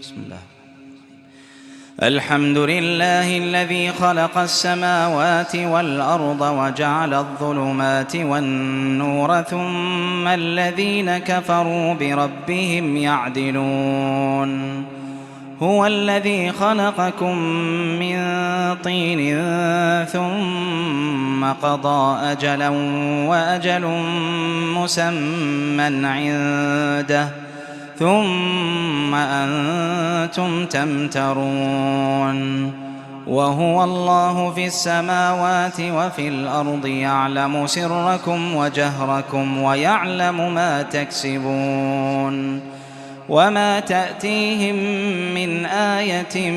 بسم الله. الحمد لله الذي خلق السماوات والأرض وجعل الظلمات والنور ثم الذين كفروا بربهم يعدلون. هو الذي خلقكم من طين ثم قضى أجلا وأجل مسمى عنده ثم أنتم تمترون. وهو الله في السماوات وفي الأرض يعلم سركم وجهركم ويعلم ما تكسبون. وما تأتيهم من آية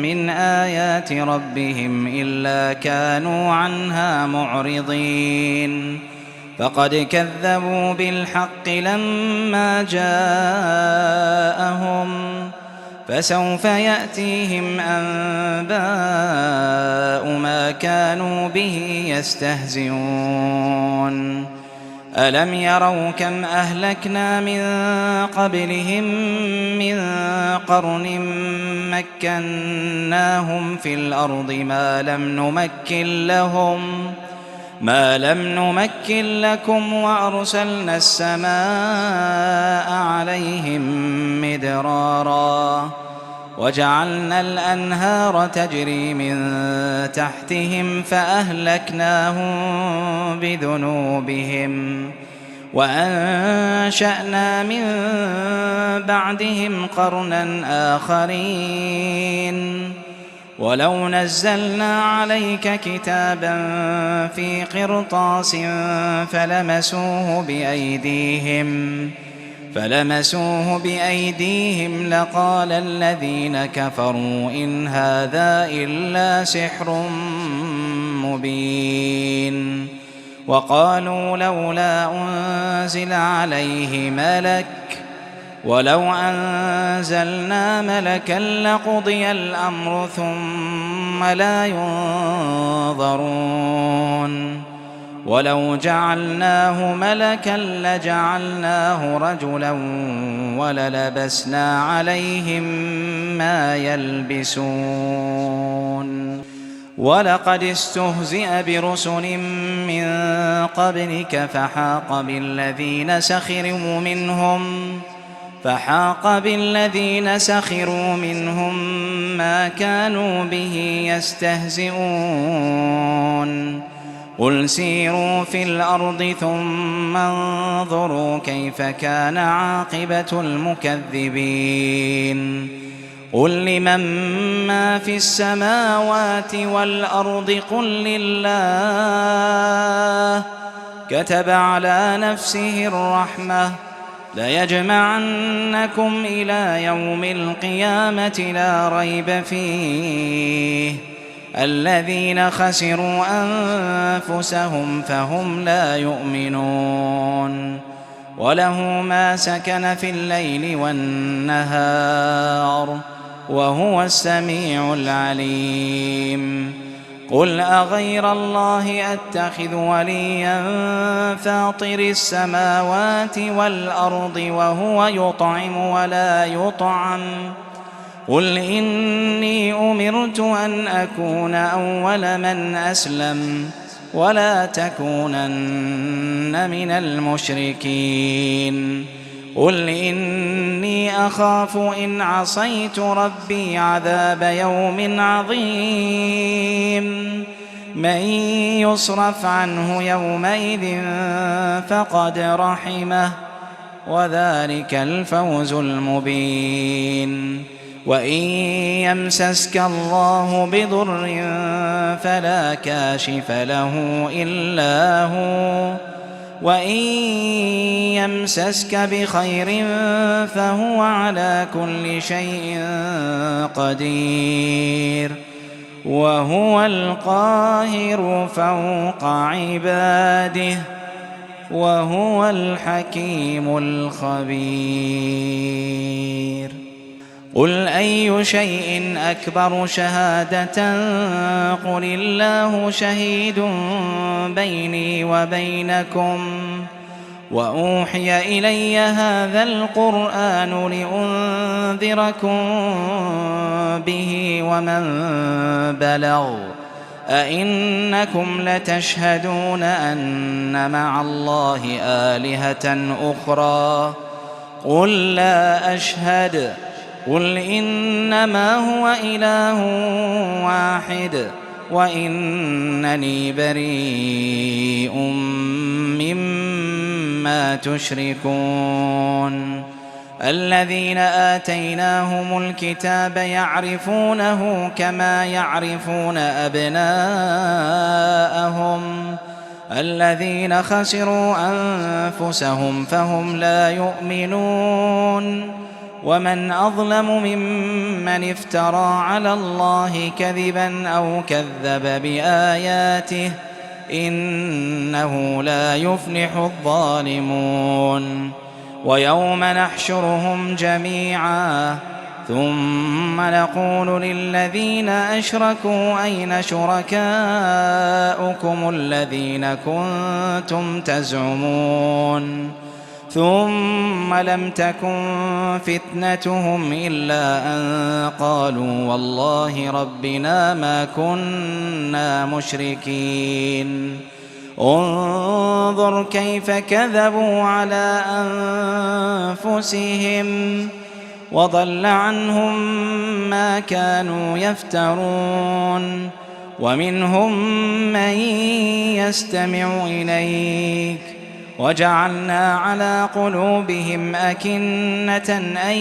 من آيات ربهم إلا كانوا عنها معرضين. فقد كذبوا بالحق لما جاءهم فسوف يأتيهم أنباء ما كانوا به يستهزئون. ألم يروا كم أهلكنا من قبلهم من قرن مكناهم في الأرض ما لم نمكن لكم وأرسلنا السماء عليهم مدرارا وجعلنا الأنهار تجري من تحتهم فأهلكناهم بذنوبهم وأنشأنا من بعدهم قرنا آخرين. ولو نزلنا عليك كتابا في قرطاس فلمسوه بأيديهم لقال الذين كفروا إن هذا إلا سحر مبين. وقالوا لولا أنزل عليه ملك ولو أنزلنا ملكا لقضي الأمر ثم لا ينظرون. ولو جعلناه ملكا لجعلناه رجلا وللبسنا عليهم ما يلبسون. ولقد استهزئ برسل من قبلك فحاق بالذين سخروا منهم ما كانوا به يستهزئون. قل سيروا في الأرض ثم انظروا كيف كان عاقبة المكذبين. قل لمن ما في السماوات والأرض قل لله كتب على نفسه الرحمة ليجمعنكم إلى يوم القيامة لا ريب فيه الذين خسروا أنفسهم فهم لا يؤمنون. وله ما سكن في الليل والنهار وهو السميع العليم. قل أغير الله أتخذ وليا فاطر السماوات والأرض وهو يطعم ولا يطعم قل إني أمرت أن أكون أول من أسلم ولا تكونن من المشركين. قل إني أخاف إن عصيت ربي عذاب يوم عظيم. من يصرف عنه يومئذ فقد رحمه وذلك الفوز المبين. وإن يمسسك الله بضر فلا كاشف له إلا هو وإن يمسسك بخير فهو على كل شيء قدير وهو القاهر فوق عباده وهو الحكيم الخبير. قل أي شيء أكبر شهادة قل الله شهيد بيني وبينكم وأوحي إلي هذا القرآن لأنذركم به ومن بلغ أئنكم لتشهدون أن مع الله آلهة أخرى قل لا أشهد قل إنما هو إله واحد وإنني بريء مما تشركون الذين آتيناهم الكتاب يعرفونه كما يعرفون أبناءهم الذين خسروا أنفسهم فهم لا يؤمنون ومن أظلم ممن افترى على الله كذبا أو كذب بآياته إنه لا يفلح الظالمون ويوم نحشرهم جميعا ثم نقول للذين أشركوا أين شركاؤكم الذين كنتم تزعمون ثم لم تكن فتنتهم إلا أن قالوا والله ربنا ما كنا مشركين انظر كيف كذبوا على أنفسهم وضل عنهم ما كانوا يفترون ومنهم من يستمع إليك وجعلنا على قلوبهم أكنة أن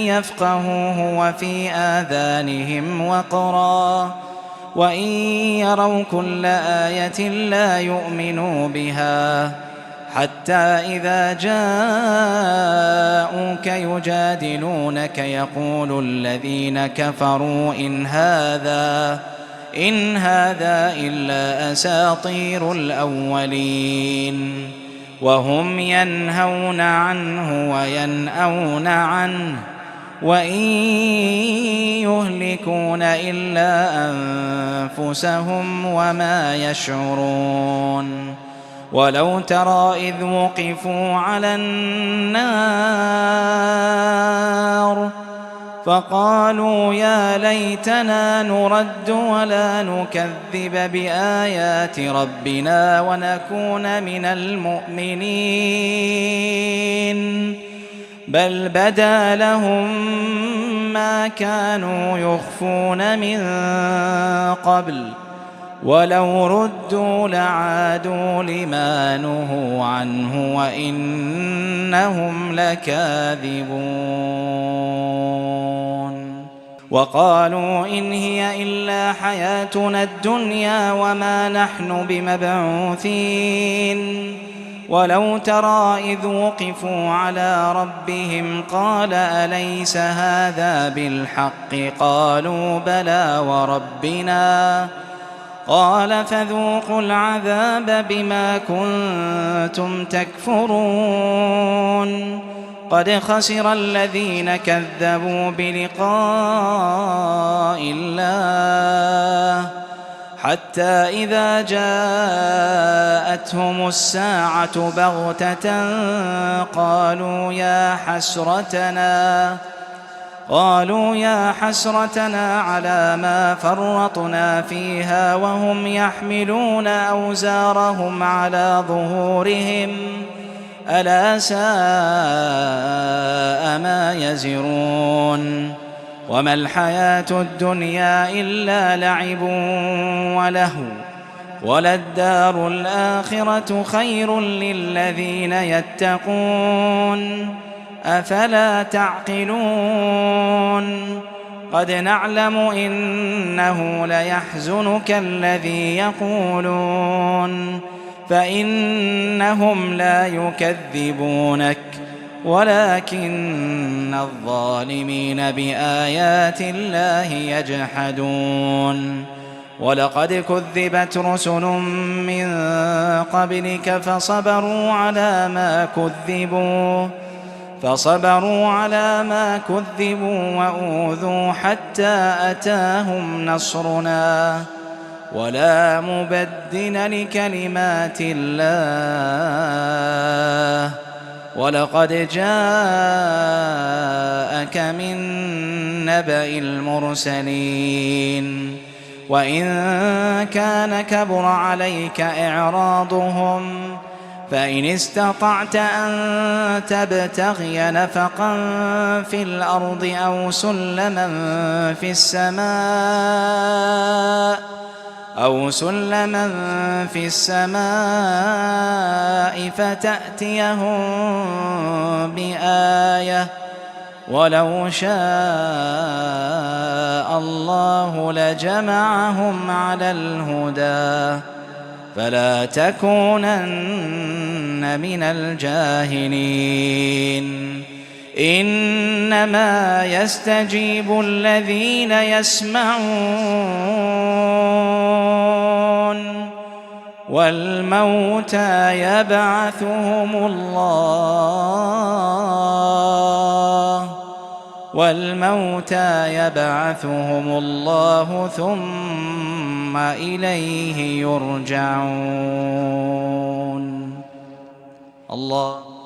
يفقهوه وفي آذانهم وقرا وإن يروا كل آية لا يؤمنوا بها حتى إذا جاءوك يجادلونك يقول الذين كفروا إن هذا إلا أساطير الأولين وهم ينهون عنه وينأون عنه وإن يهلكون إلا أنفسهم وما يشعرون ولو ترى إذ وقفوا على النار فقالوا يا ليتنا نرد ولا نكذب بآيات ربنا ونكون من المؤمنين بل بدا لهم ما كانوا يخفون من قبل ولو ردوا لعادوا لما نهوا عنه وإنهم لكاذبون وقالوا إن هي إلا حياتنا الدنيا وما نحن بمبعوثين ولو ترى إذ وقفوا على ربهم قال أليس هذا بالحق قالوا بلى وربنا قال فذوقوا العذاب بما كنتم تكفرون قد خسر الذين كذبوا بلقاء الله حتى إذا جاءتهم الساعة بغتة قالوا يا حسرتنا على ما فرطنا فيها وهم يحملون أوزارهم على ظهورهم ألا ساء ما يزرون وما الحياة الدنيا إلا لعب ولهو وللدار الآخرة خير للذين يتقون أفلا تعقلون قد نعلم إنه ليحزنك الذي يقولون فإنهم لا يكذبونك ولكن الظالمين بآيات الله يجحدون ولقد كذبت رسل من قبلك فصبروا على ما كذبوا وأوذوا حتى أتاهم نصرنا ولا مبدل لكلمات الله ولقد جاءك من نبأ المرسلين وإن كان كبر عليك إعراضهم فإن استطعت أن تبتغي نفقا في الأرض أو سلما في السماء فتأتيهم بآية ولو شاء الله لجمعهم على الهدى فلا تكونن من الجاهلين إنما يستجيب الذين يسمعون والموتى يبعثهم الله ثم إليه يرجعون. الله